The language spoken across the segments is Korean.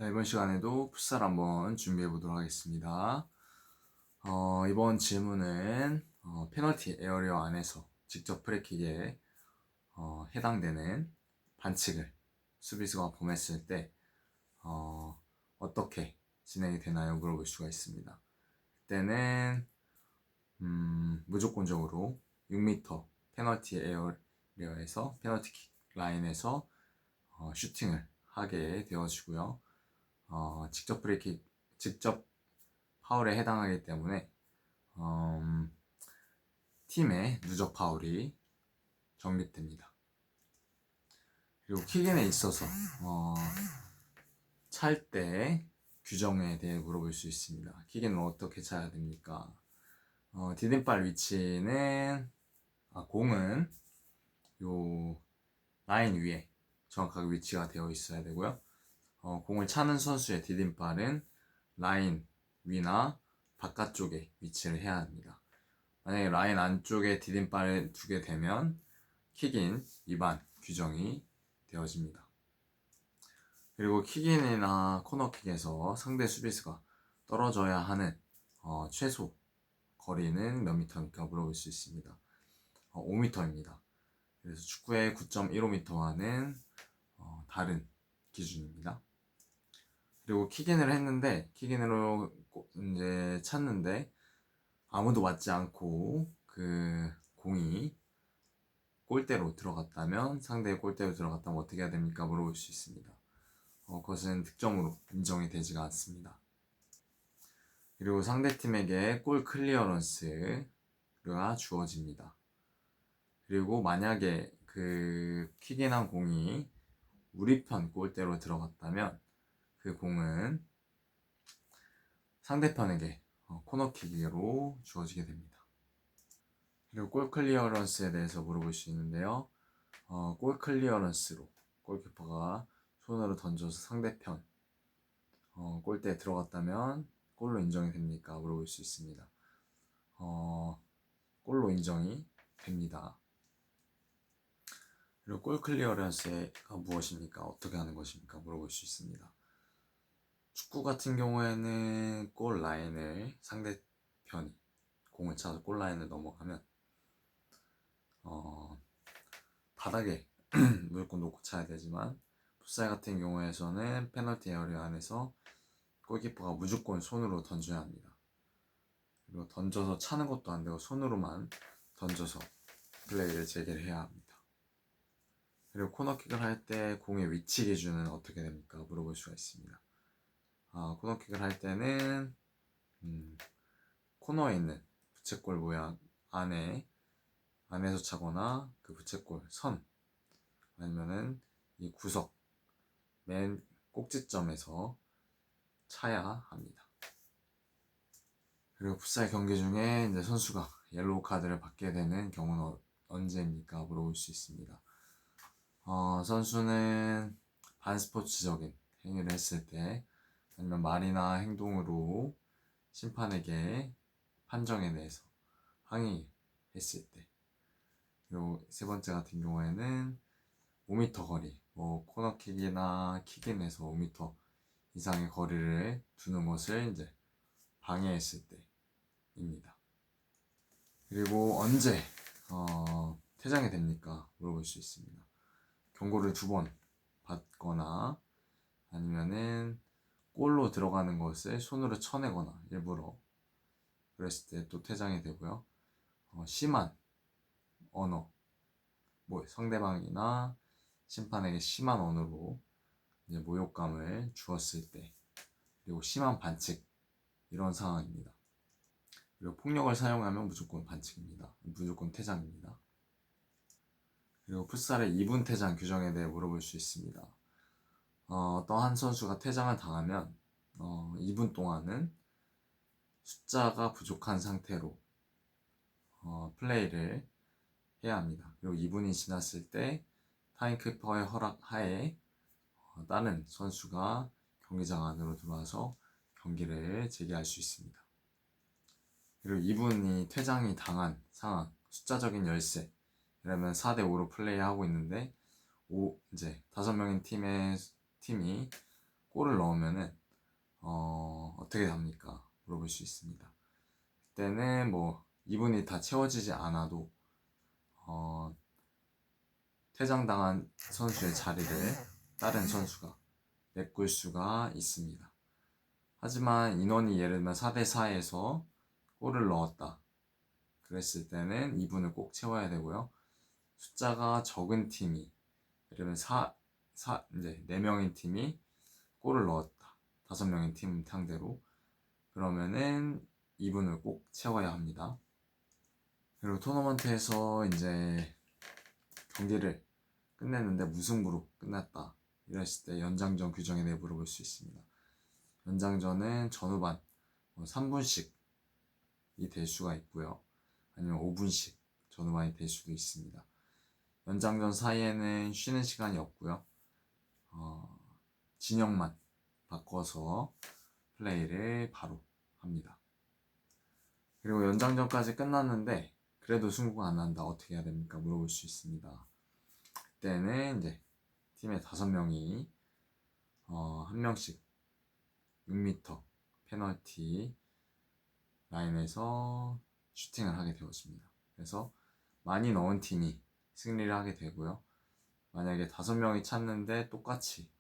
자, 이번 시간에도 풋살 한번 준비해 보도록 하겠습니다. 이번 질문은 페널티 에어리어 안에서 직접 프리킥에 해당되는 반칙을 수비수가 범했을 때 어떻게 진행이 되나요? 물어볼 수가 있습니다. 그때는 무조건적으로 6m 페널티 에어리어에서 페널티킥 라인에서 슈팅을 하게 되어지고요. 직접 파울에 해당하기 때문에 팀의 누적 파울이 적립됩니다. 그리고 킥인에 있어서 찰 때 규정에 대해 물어볼 수 있습니다. 킥인은 어떻게 차야 됩니까? 디딤발 위치는 공은 요 라인 위에 정확하게 위치가 되어 있어야 되고요. 공을 차는 선수의 디딤발은 라인 위나 바깥쪽에 위치를 해야 합니다. 만약에 라인 안쪽에 디딤발을 두게 되면 킥인 위반 규정이 되어집니다. 그리고 킥인이나 코너킥에서 상대 수비수가 떨어져야 하는 최소 거리는 몇 미터입니까? 물어볼 수 있습니다. 5m입니다. 그래서 축구의 9.15m와는 다른 기준입니다. 그리고 킥인을 했는데 킥인으로 이제 찼는데 아무도 맞지 않고 그 공이 골대로 들어갔다면 상대의 골대로 들어갔다면 어떻게 해야 됩니까? 물어볼 수 있습니다. 그것은 득점으로 인정이 되지가 않습니다. 그리고 상대팀에게 골 클리어런스가 주어집니다. 그리고 만약에 그 킥인한 공이 우리 편 골대로 들어갔다면 그 공은 상대편에게 코너킥으로 주어지게 됩니다. 그리고 골 클리어런스에 대해서 물어볼 수 있는데요. 골 클리어런스로 골키퍼가 손으로 던져서 상대편 골대에 들어갔다면 골로 인정이 됩니까? 물어볼 수 있습니다. 골로 인정이 됩니다. 그리고 골 클리어런스가 무엇입니까? 어떻게 하는 것입니까? 물어볼 수 있습니다. 축구 같은 경우에는 골 라인을 상대편이 공을 차서 골 라인을 넘어가면 바닥에 무조건 놓고 차야 되지만 풋살 같은 경우에서는 페널티 에어리어 안에서 골키퍼가 무조건 손으로 던져야 합니다. 그리고 던져서 차는 것도 안 되고 손으로만 던져서 플레이를 재개를 해야 합니다. 그리고 코너킥을 할 때 공의 위치 기준은 어떻게 됩니까? 물어볼 수가 있습니다. 코너킥을 할 때는 코너에 있는 부채꼴 모양 안에서 차거나 그 부채꼴 선 아니면은 이 구석 맨 꼭지점에서 차야 합니다. 그리고 풋살 경기 중에 이제 선수가 옐로우 카드를 받게 되는 경우는 언제입니까? 물어볼 수 있습니다. 선수는 반스포츠적인 행위를 했을 때 아니면 말이나 행동으로 심판에게 판정에 대해서 항의했을 때. 그리고 세 번째 같은 경우에는 5m 거리, 코너킥이나 킥인에서 5m 이상의 거리를 두는 것을 이제 방해했을 때입니다. 그리고 언제 퇴장이 됩니까? 물어볼 수 있습니다. 경고를 2번 받거나 아니면은 골로 들어가는 것을 손으로 쳐내거나 일부러 그랬을 때 또 퇴장이 되고요. 심한 언어, 상대방이나 심판에게 심한 언어로 이제 모욕감을 주었을 때, 그리고 심한 반칙 이런 상황입니다. 그리고 폭력을 사용하면 무조건 반칙입니다. 무조건 퇴장입니다. 그리고 풋살의 2분 퇴장 규정에 대해 물어볼 수 있습니다. 어떠한 선수가 퇴장을 당하면 2분 동안은 숫자가 부족한 상태로 플레이를 해야 합니다. 그리고 2분이 지났을 때 타임키퍼의 허락 하에 다른 선수가 경기장 안으로 들어와서 경기를 재개할 수 있습니다. 그리고 2분이 퇴장이 당한 상황, 숫자적인 열세, 이러면 4대5로 플레이하고 있는데 이제 5명인 팀이 골을 넣으면은 어떻게 됩니까? 물어볼 수 있습니다. 그때는 뭐 2분이 다 채워지지 않아도 퇴장당한 선수의 자리를 다른 선수가 메꿀 수가 있습니다. 하지만 인원이 예를 들면 4대4에서 골을 넣었다. 그랬을 때는 2분을 꼭 채워야 되고요. 숫자가 적은 팀이, 예를 들면 이제 4명인 팀이 골을 넣었다. 5명인 팀 상대로. 그러면은 2분을 꼭 채워야 합니다. 그리고 토너먼트에서 이제 경기를 끝냈는데 무승부로 끝났다. 이랬을 때 연장전 규정에 대해 물어볼 수 있습니다. 연장전은 전후반 3분씩이 될 수가 있고요. 아니면 5분씩 전후반이 될 수도 있습니다. 연장전 사이에는 쉬는 시간이 없고요. 진영만 바꿔서 플레이를 바로 합니다. 그리고 연장전까지 끝났는데 그래도 승부가 안 난다. 어떻게 해야 됩니까? 물어볼 수 있습니다. 그때는 이제 팀에 5명이 한 명씩 6m 페널티 라인에서 슈팅을 하게 되었습니다. 그래서 많이 넣은 팀이 승리를 하게 되고요. 만약에 5명이 찼는데 똑같이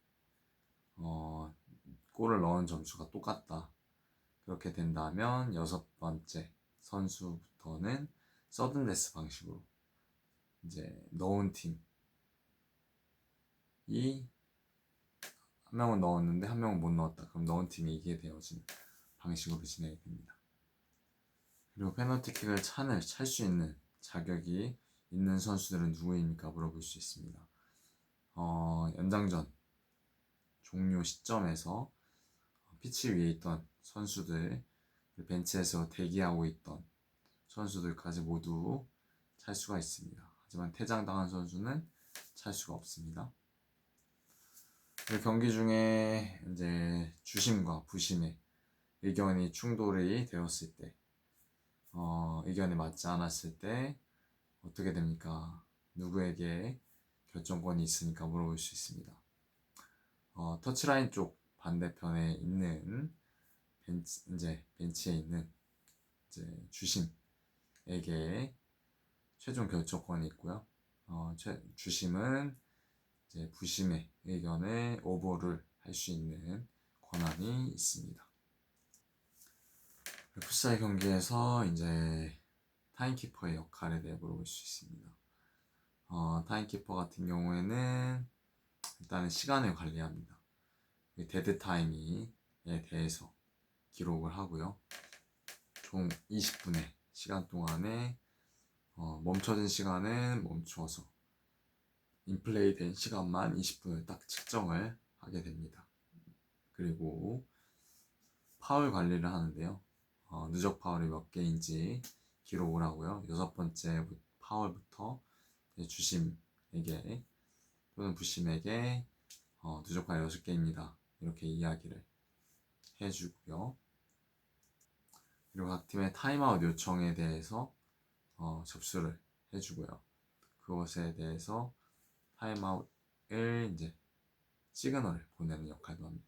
골을 넣은 점수가 똑같다. 그렇게 된다면 6번째 선수부터는 서든데스 방식으로 이제 넣은 팀이 한 명은 넣었는데 한 명은 못 넣었다. 그럼 넣은 팀이 이기게 되어지는 방식으로 진행이 됩니다. 그리고 페널티킥을 찰 수 있는 자격이 있는 선수들은 누구입니까? 물어볼 수 있습니다. 연장전 종료 시점에서 피치 위에 있던 선수들, 벤치에서 대기하고 있던 선수들까지 모두 찰 수가 있습니다. 하지만 퇴장당한 선수는 찰 수가 없습니다. 경기 중에 이제 주심과 부심의 의견이 충돌이 되었을 때, 의견이 맞지 않았을 때 어떻게 됩니까? 누구에게 결정권이 있으니까 물어볼 수 있습니다. 터치라인 쪽 반대편에 있는 벤치에 있는 이제 주심에게 최종 결정권이 있고요. 주심은 이제 부심의 의견에 오버를 할 수 있는 권한이 있습니다. 풋살 경기에서 이제 타임키퍼의 역할에 대해 물어볼 수 있습니다. 타임키퍼 같은 경우에는 일단은 시간을 관리합니다. 데드 타임에 대해서 기록을 하고요. 총 20분의 시간 동안에 멈춰진 시간은 멈추어서 인플레이 된 시간만 20분을 딱 측정을 하게 됩니다. 그리고 파울 관리를 하는데요. 누적 파울이 몇 개인지 기록을 하고요. 6번째 파울부터 주심에게 또는 부심에게 누적 파울 6개입니다. 이렇게 이야기를 해주고요. 그리고 각 팀의 타임아웃 요청에 대해서 접수를 해주고요. 그것에 대해서 타임아웃을 이제 시그널을 보내는 역할도 합니다.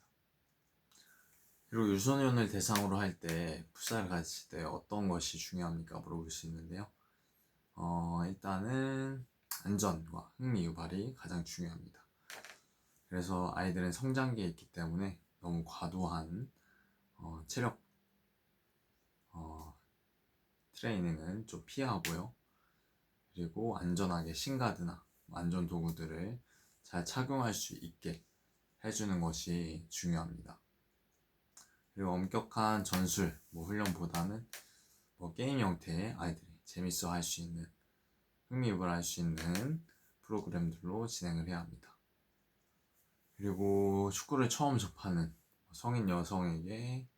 그리고 유소년을 대상으로 할 때 풋살을 가르칠 때 어떤 것이 중요합니까? 물어볼 수 있는데요. 일단은 안전과 흥미 유발이 가장 중요합니다. 그래서 아이들은 성장기에 있기 때문에 너무 과도한 체력 트레이닝은 좀 피하고요. 그리고 안전하게 신가드나 안전 도구들을 잘 착용할 수 있게 해주는 것이 중요합니다. 그리고 엄격한 전술 훈련보다는 게임 형태의 아이들이 재밌어 할 수 있는 흥미유발할 수 있는 프로그램들로 진행을 해야 합니다. 그리고 축구를 처음 접하는 성인 여성에게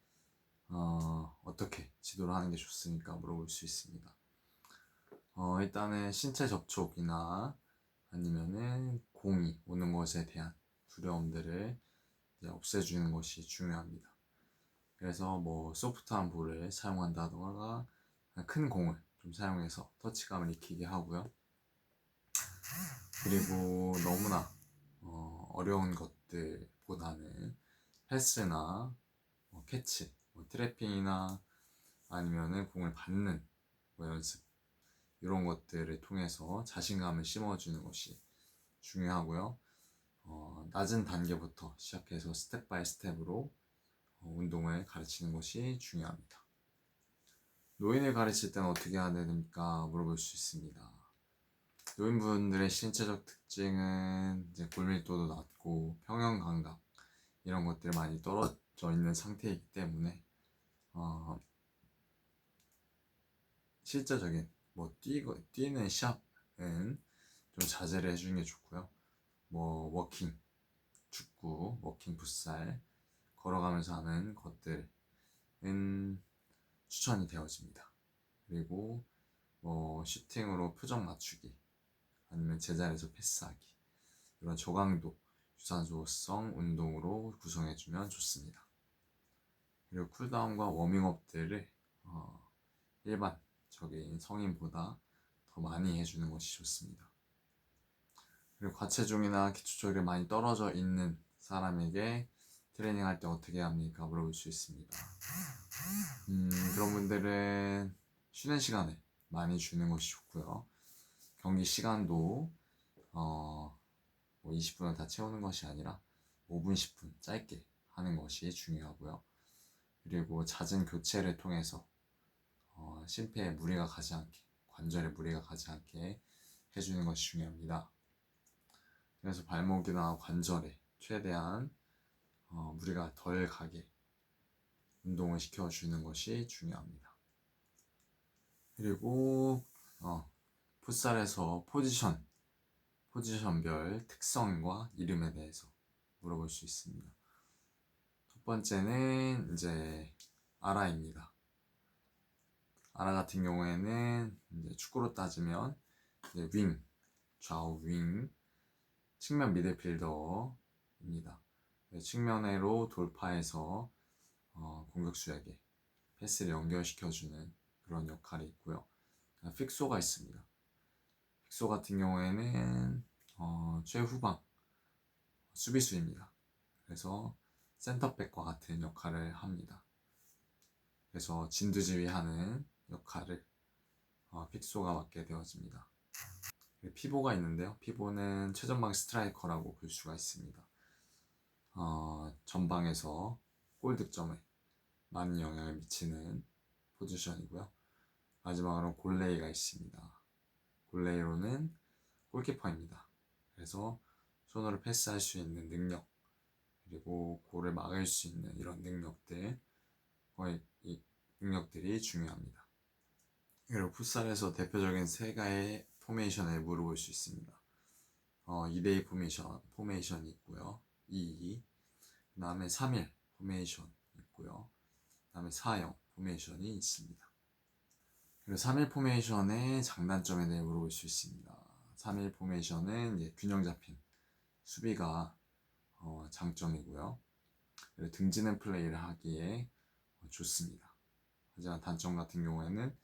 어떻게 지도를 하는 게 좋습니까? 물어볼 수 있습니다. 일단은 신체 접촉이나 아니면은 공이 오는 것에 대한 두려움들을 이제 없애주는 것이 중요합니다. 그래서 소프트한 볼을 사용한다던가 큰 공을 좀 사용해서 터치감을 익히게 하고요. 그리고 너무나 어려운 것들보다는 패스나 캐치, 트래핑이나 아니면은 공을 받는 연습, 이런 것들을 통해서 자신감을 심어주는 것이 중요하고요. 낮은 단계부터 시작해서 스텝 바이 스텝으로 운동을 가르치는 것이 중요합니다. 노인을 가르칠 때는 어떻게 해야 됩니까? 물어볼 수 있습니다. 노인분들의 신체적 특징은 이제 골밀도도 낮고 평형 감각 이런 것들이 많이 떨어져 있는 상태이기 때문에 실제적인 뛰는 시합은 좀 자제를 해주는 게 좋고요. 워킹, 축구, 워킹 풋살, 걸어가면서 하는 것들은 추천이 되어집니다. 그리고 슈팅으로 표정 맞추기, 아니면 제자리에서 패스하기, 이런 저강도 유산소성 운동으로 구성해주면 좋습니다. 그리고 쿨다운과 워밍업들을 일반적인 성인보다 더 많이 해주는 것이 좋습니다. 그리고 과체중이나 기초적이 많이 떨어져 있는 사람에게 트레이닝 할 때 어떻게 합니까? 물어볼 수 있습니다. 그런 분들은 쉬는 시간에 많이 주는 것이 좋고요. 경기 시간도 20분을 다 채우는 것이 아니라 5분, 10분 짧게 하는 것이 중요하고요. 그리고 잦은 교체를 통해서 심폐에 무리가 가지 않게, 관절에 무리가 가지 않게 해주는 것이 중요합니다. 그래서 발목이나 관절에 최대한 무리가 덜 가게 운동을 시켜주는 것이 중요합니다. 그리고 풋살에서 포지션별 특성과 이름에 대해서 물어볼 수 있습니다. 첫 번째는 이제 아라입니다. 아라 같은 경우에는 이제 축구로 따지면 이제 좌우 윙, 측면 미드필더입니다. 측면으로 돌파해서 공격수에게 패스를 연결시켜주는 그런 역할이 있고요. 픽소가 있습니다. 픽소 같은 경우에는 최후방 수비수입니다. 그래서 센터백과 같은 역할을 합니다. 그래서 진두지휘하는 역할을 픽소가 맡게 되어집니다. 피보가 있는데요. 피보는 최전방 스트라이커라고 볼 수가 있습니다. 전방에서 골 득점에 많은 영향을 미치는 포지션이고요. 마지막으로 골레이가 있습니다. 골레이로는 골키퍼입니다. 그래서 손으로 패스할 수 있는 능력, 그리고 골을 막을 수 있는 이런 능력들, 이 능력들이 중요합니다. 그리고 풋살에서 대표적인 세 가지 포메이션을 물어볼 수 있습니다. 2대2 포메이션이 있고요. 2-2, 그 다음에 3-1 포메이션 있고요. 그 다음에 4-0 포메이션이 있습니다. 그리고 3-1 포메이션의 장단점에 대해 물어볼 수 있습니다. 3-1 포메이션은 이제 균형 잡힌 수비가 장점이고요. 그리고 등지는 플레이를 하기에 좋습니다. 하지만 단점 같은 경우에는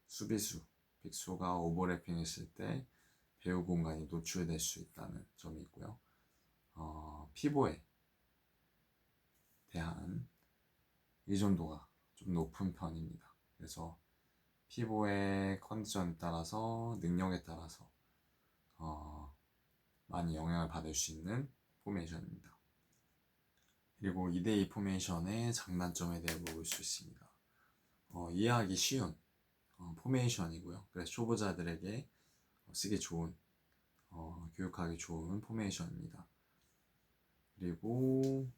수비수, 픽소가 오버래핑 했을 때 배우 공간이 노출될 수 있다는 점이 있고요. 피보에 대한 의존도가 좀 높은 편입니다. 그래서 피보의 컨디션에 따라서, 능력에 따라서 많이 영향을 받을 수 있는 포메이션입니다. 그리고 2대2 포메이션의 장단점에 대해 물어볼 수 있습니다. 이해하기 쉬운 포메이션이고요. 그래서 초보자들에게 쓰기 좋은, 교육하기 좋은 포메이션입니다. 그리고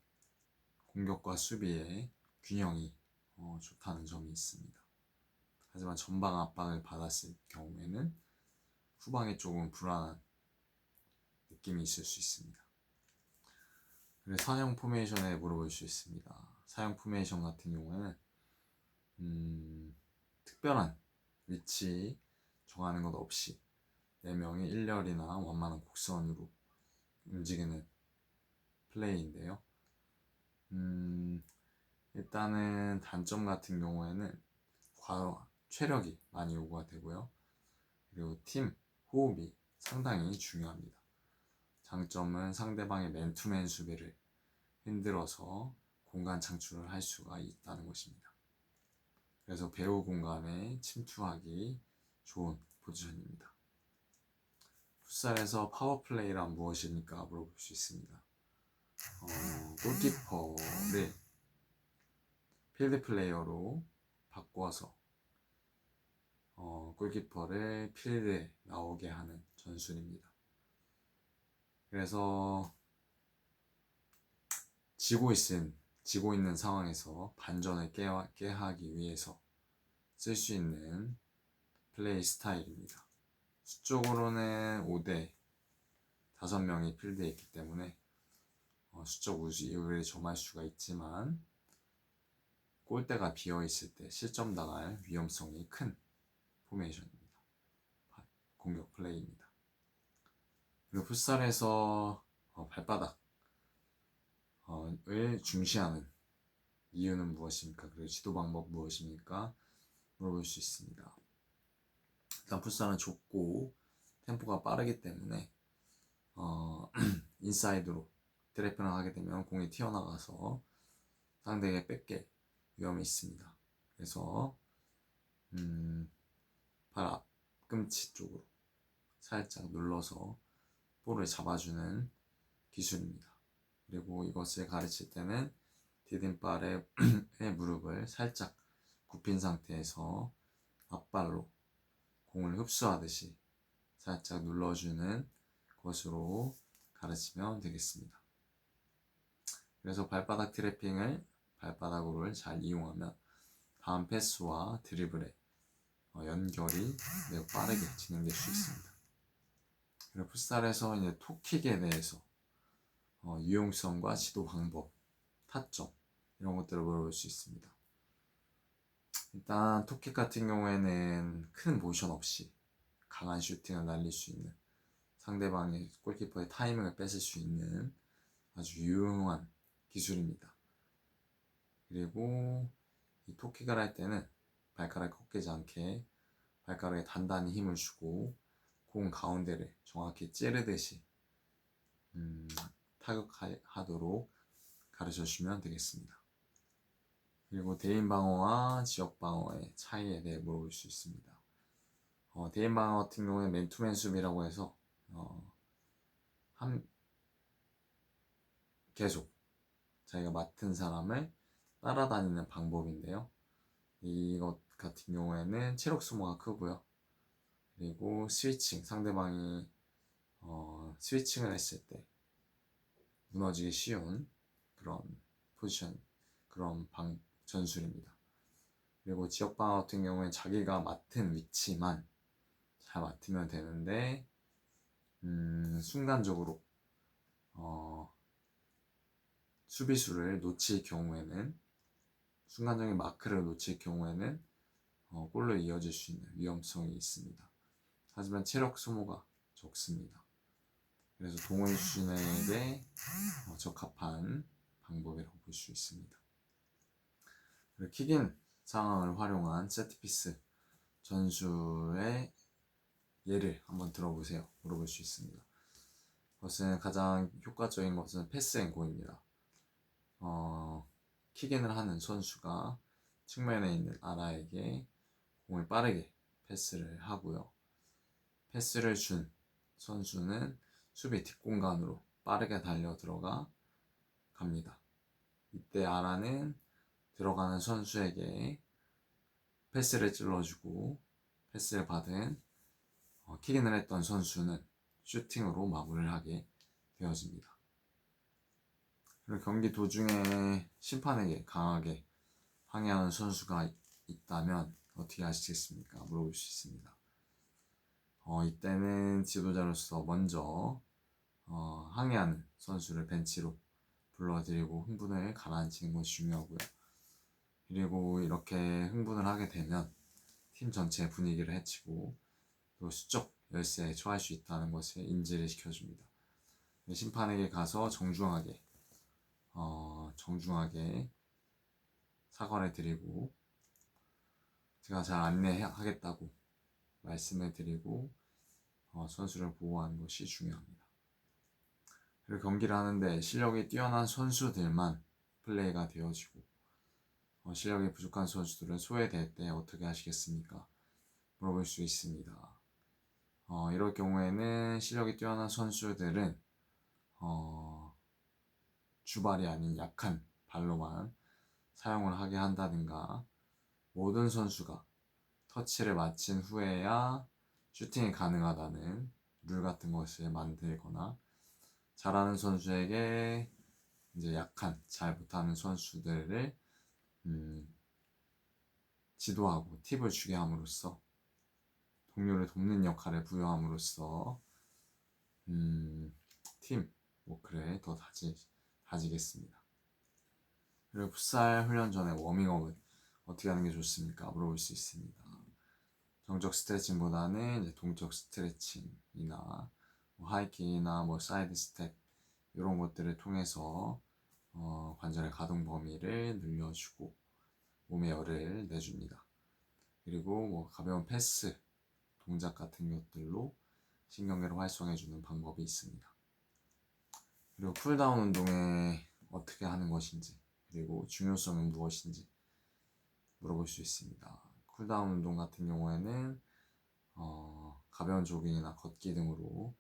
공격과 수비의 균형이 좋다는 점이 있습니다. 하지만 전방 압박을 받았을 경우에는 후방에 조금 불안한 느낌이 있을 수 있습니다. 그래서 사형 포메이션에 물어볼 수 있습니다. 사형 포메이션 같은 경우에는 특별한 위치 정하는 것 없이 4명이 1렬이나 완만한 곡선으로 움직이는 플레이인데요. 일단은 단점 같은 경우에는 체력이 많이 요구가 되고요. 그리고 팀 호흡이 상당히 중요합니다. 장점은 상대방의 맨투맨 수비를 흔들어서 공간 창출을 할 수가 있다는 것입니다. 그래서 배후 공간에 침투하기 좋은 포지션입니다. 풋살에서 파워플레이란 무엇입니까? 물어볼 수 있습니다. 골키퍼를 필드 플레이어로 바꿔서 골키퍼를 필드에 나오게 하는 전술입니다. 그래서 지고 있는 상황에서 반전을 깨하기 위해서 쓸 수 있는 플레이 스타일입니다. 수적으로는 5대 5명이 필드에 있기 때문에 수적 우위를 점할 수가 있지만 골대가 비어있을 때 실점 당할 위험성이 큰 포메이션입니다. 공격 플레이입니다. 그리고 풋살에서 발바닥을 중시하는 이유는 무엇입니까? 그리고 지도 방법 무엇입니까? 물어볼 수 있습니다. 일단 풋살은 좁고 템포가 빠르기 때문에 인사이드로 트래핑을 하게 되면 공이 튀어나가서 상대에게 뺏길 위험이 있습니다. 그래서 발 앞꿈치 쪽으로 살짝 눌러서 볼을 잡아주는 기술입니다. 그리고 이것을 가르칠 때는 디딤발의 무릎을 살짝 굽힌 상태에서 앞발로 공을 흡수하듯이 살짝 눌러주는 것으로 가르치면 되겠습니다. 그래서 발바닥 트래핑을 발바닥으로 잘 이용하면 다음 패스와 드리블의 연결이 매우 빠르게 진행될 수 있습니다. 그리고 풋살에서 이제 톡킥에 대해서 유용성과 지도 방법, 타점 이런 것들을 물어볼 수 있습니다. 일단 톡킥 같은 경우에는 큰 모션 없이 강한 슈팅을 날릴 수 있는, 상대방의 골키퍼의 타이밍을 뺏을 수 있는 아주 유용한 기술입니다. 그리고 이 톡킥을 할 때는 발가락이 꺾이지 않게 발가락에 단단히 힘을 주고 공 가운데를 정확히 찌르듯이 타격하도록 가르쳐 주시면 되겠습니다. 그리고 대인 방어와 지역 방어의 차이에 대해 물어볼 수 있습니다. 대인 방어 같은 경우에 맨투맨 수비라고 해서 계속 자기가 맡은 사람을 따라다니는 방법인데요. 이것 같은 경우에는 체력 소모가 크고요. 그리고 스위칭, 상대방이 스위칭을 했을 때 무너지기 쉬운 그런 포지션, 그런 전술입니다. 그리고 지역 방어 같은 경우에 자기가 맡은 위치만 잘 맡으면 되는데 순간적으로 수비수를 놓칠 경우에는, 순간적인 마크를 놓칠 경우에는 골로 이어질 수 있는 위험성이 있습니다. 하지만 체력 소모가 적습니다. 그래서 동호인 수준에게 적합한 방법이라고 볼 수 있습니다. 그리고 킥인 상황을 활용한 세트피스 전술의 예를 한번 들어보세요. 물어볼 수 있습니다. 그것은 가장 효과적인 것은 패스앤고입니다. 킥인을 하는 선수가 측면에 있는 아라에게 공을 빠르게 패스를 하고요. 패스를 준 선수는 수비 뒷공간으로 빠르게 달려 들어가 갑니다. 이때 아라는 들어가는 선수에게 패스를 찔러주고, 패스를 받은 킥인을 했던 선수는 슈팅으로 마무리를 하게 되어집니다. 그리고 경기 도중에 심판에게 강하게 항의하는 선수가 있다면 어떻게 하시겠습니까? 물어볼 수 있습니다. 이때는 지도자로서 먼저 항의하는 선수를 벤치로 불러들이고 흥분을 가라앉히는 것이 중요하고요. 그리고 이렇게 흥분을 하게 되면 팀 전체의 분위기를 해치고 또 수적 열세에 처할 수 있다는 것을 인지를 시켜줍니다. 심판에게 가서 정중하게 사과를 드리고 제가 잘 안내하겠다고 말씀을 드리고 선수를 보호하는 것이 중요합니다. 그리고 경기를 하는데 실력이 뛰어난 선수들만 플레이가 되어지고 실력이 부족한 선수들은 소외될 때 어떻게 하시겠습니까? 물어볼 수 있습니다. 이럴 경우에는 실력이 뛰어난 선수들은 주발이 아닌 약한 발로만 사용을 하게 한다든가, 모든 선수가 터치를 마친 후에야 슈팅이 가능하다는 룰 같은 것을 만들거나, 잘하는 선수에게 이제 약한, 잘 못하는 선수들을 지도하고 팁을 주게 함으로써, 동료를 돕는 역할을 부여함으로써 팀 워크를 더 다지겠습니다. 그리고 풋살 훈련 전에 워밍업은 어떻게 하는 게 좋습니까? 물어볼 수 있습니다. 정적 스트레칭보다는 이제 동적 스트레칭이나 하이킥이나 사이드 스텝 이런 것들을 통해서 관절의 가동 범위를 늘려주고 몸에 열을 내줍니다. 그리고 가벼운 패스 동작 같은 것들로 신경계를 활성해주는 방법이 있습니다. 그리고 쿨다운 운동에 어떻게 하는 것인지, 그리고 중요성은 무엇인지 물어볼 수 있습니다. 쿨다운 운동 같은 경우에는 가벼운 조깅이나 걷기 등으로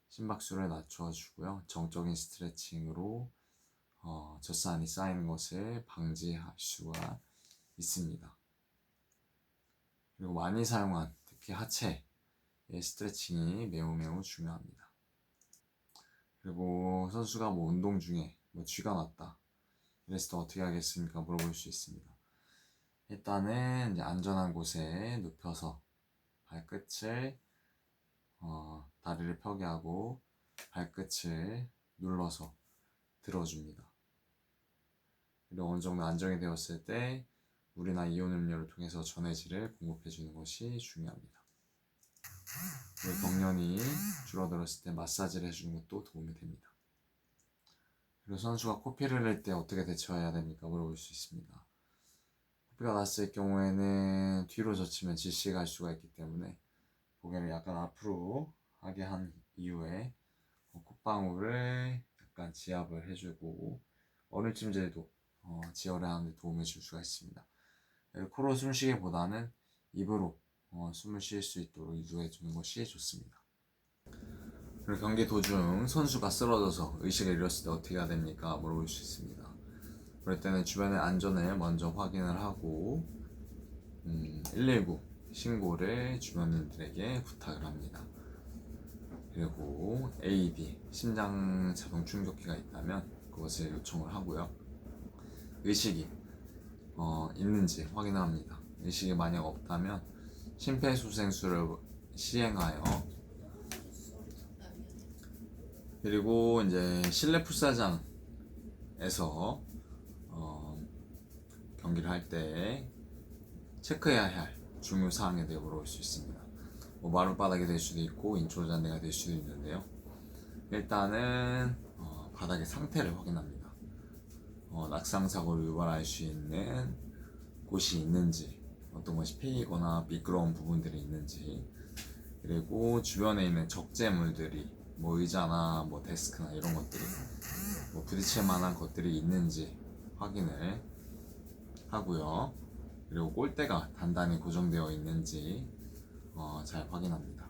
심박수를 낮춰주고요. 정적인 스트레칭으로 젖산이 쌓이는 것을 방지할 수가 있습니다. 그리고 많이 사용한 특히 하체의 스트레칭이 매우 중요합니다. 그리고 선수가 운동 중에 쥐가 났다 이랬을 때 어떻게 하겠습니까? 물어볼 수 있습니다. 일단은 이제 안전한 곳에 눕혀서 발끝을 다리를 펴게 하고 발끝을 눌러서 들어줍니다. 그리고 어느 정도 안정이 되었을 때 물이나 이온 음료를 통해서 전해질을 공급해 주는 것이 중요합니다. 그리고 경련이 줄어들었을 때 마사지를 해주는 것도 도움이 됩니다. 그리고 선수가 코피를 낼 때 어떻게 대처해야 됩니까? 물어볼 수 있습니다. 코피가 났을 경우에는 뒤로 젖히면 질식이 갈 수가 있기 때문에 고개를 약간 앞으로 하게 한 이후에 콧방울을 약간 지압을 해주고 얼음찜질도 지혈을 하는 데 도움을 줄 수가 있습니다. 코로 숨쉬기보다는 입으로 숨을 쉴 수 있도록 유도해 주는 것이 좋습니다. 그리고 경기 도중 선수가 쓰러져서 의식을 잃었을 때 어떻게 해야 됩니까? 물어볼 수 있습니다. 그럴 때는 주변의 안전을 먼저 확인을 하고 119 신고를 주변인들에게 부탁을 합니다. 그리고 AED, 심장 자동 충격기가 있다면 그것을 요청을 하고요. 의식이 있는지 확인을 합니다. 의식이 만약 없다면 심폐소생술을 시행하여, 그리고 이제 실내 풋살장에서 경기를 할 때 체크해야 할 중요 사항에 대해 물어볼 수 있습니다. 마룻바닥이 될 수도 있고 인조잔디가 될 수도 있는데요. 일단은 바닥의 상태를 확인합니다. 낙상사고를 유발할 수 있는 곳이 있는지, 어떤 것이 패이거나 미끄러운 부분들이 있는지, 그리고 주변에 있는 적재물들이 의자나 데스크나 이런 것들이 부딪힐 만한 것들이 있는지 확인을 하고요. 그리고 골대가 단단히 고정되어 있는지 잘 확인합니다.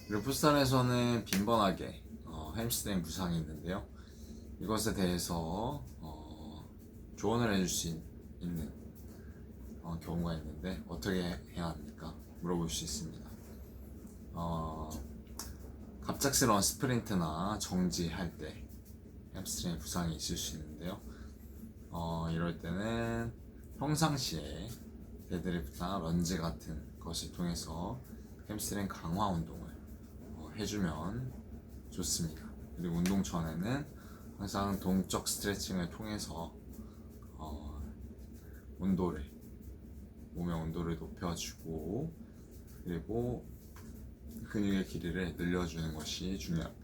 그리고 풋살에서는 빈번하게 햄스트링 부상이 있는데요. 이것에 대해서 조언을 해줄 수 있는 경우가 있는데 어떻게 해야 합니까? 물어볼 수 있습니다. 갑작스러운 스프린트나 정지할 때 햄스트링 부상이 있을 수 있는데요. 이럴 때는 평상시에 데드리프트나 런지 같은 것을 통해서 햄스트링 강화 운동을 해주면 좋습니다. 그리고 운동 전에는 항상 동적 스트레칭을 통해서 몸의 온도를 높여주고, 그리고 근육의 길이를 늘려주는 것이 중요합니다.